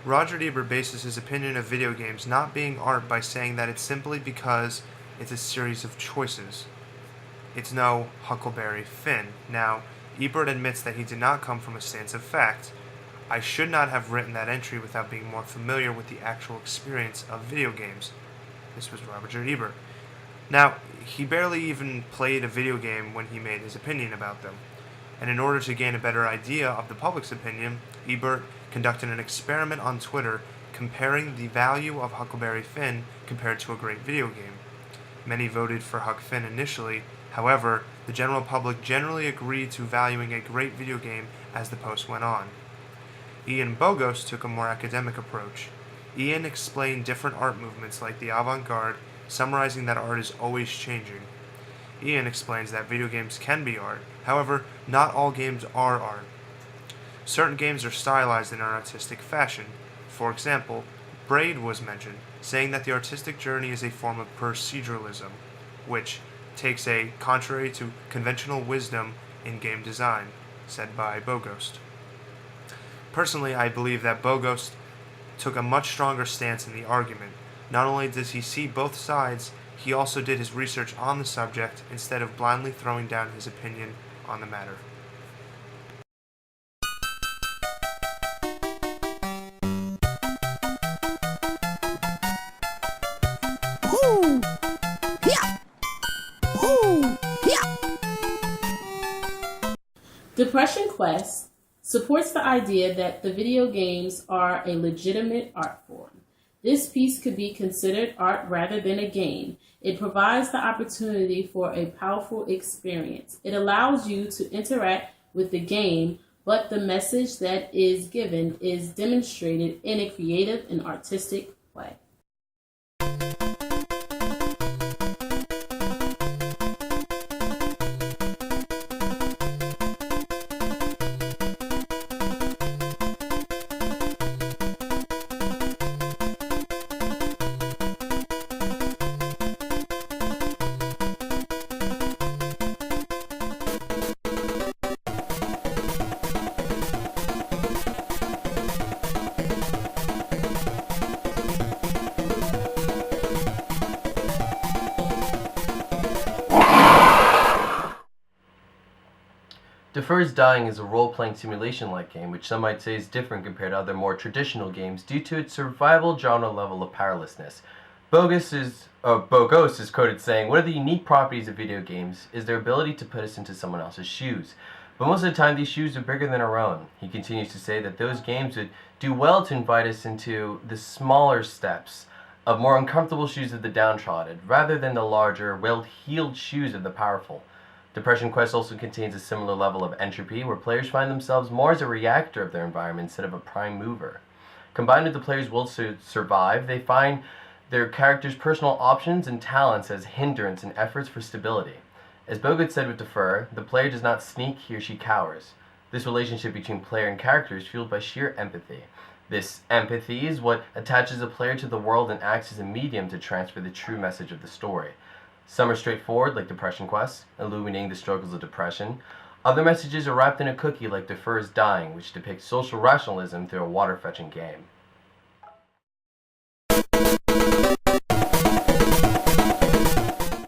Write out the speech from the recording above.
Roger Ebert bases his opinion of video games not being art by saying that it's simply because it's a series of choices. It's no Huckleberry Finn. Now, Ebert admits that he did not come from a stance of fact. I should not have written that entry without being more familiar with the actual experience of video games. This was Roger Ebert. Now, he barely even played a video game when he made his opinion about them. And in order to gain a better idea of the public's opinion, Ebert conducted an experiment on Twitter comparing the value of Huckleberry Finn compared to a great video game. Many voted for Huck Finn initially. However, the general public generally agreed to valuing a great video game as the post went on. Ian Bogost took a more academic approach. Ian explained different art movements like the avant-garde, summarizing that art is always changing. Ian explains that video games can be art. However, not all games are art. Certain games are stylized in an artistic fashion. For example, Braid was mentioned, saying that the artistic journey is a form of proceduralism, which takes a contrary to conventional wisdom in game design, said by Bogost. Personally, I believe that Bogost took a much stronger stance in the argument. Not only does he see both sides, he also did his research on the subject instead of blindly throwing down his opinion on the matter. Ooh. Yeah. Ooh. Yeah. Depression Quest supports the idea that the video games are a legitimate art form. This piece could be considered art rather than a game. It provides the opportunity for a powerful experience. It allows you to interact with the game, but the message that is given is demonstrated in a creative and artistic way. Defer's Dying is a role-playing simulation-like game, which some might say is different compared to other more traditional games due to its survival genre level of powerlessness. Bogost is quoted saying, "One of the unique properties of video games is their ability to put us into someone else's shoes. But most of the time these shoes are bigger than our own." He continues to say that those games would do well to invite us into the smaller steps of more uncomfortable shoes of the downtrodden, rather than the larger, well-heeled shoes of the powerful. Depression Quest also contains a similar level of entropy, where players find themselves more as a reactor of their environment instead of a prime mover. Combined with the player's will to survive, they find their character's personal options and talents as hindrance in efforts for stability. As Bogost said with Defer, the player does not sneak, he or she cowers. This relationship between player and character is fueled by sheer empathy. This empathy is what attaches a player to the world and acts as a medium to transfer the true message of the story. Some are straightforward, like Depression Quest, illuminating the struggles of depression. Other messages are wrapped in a cookie, like Defer's Dying, which depicts social rationalism through a water-fetching game.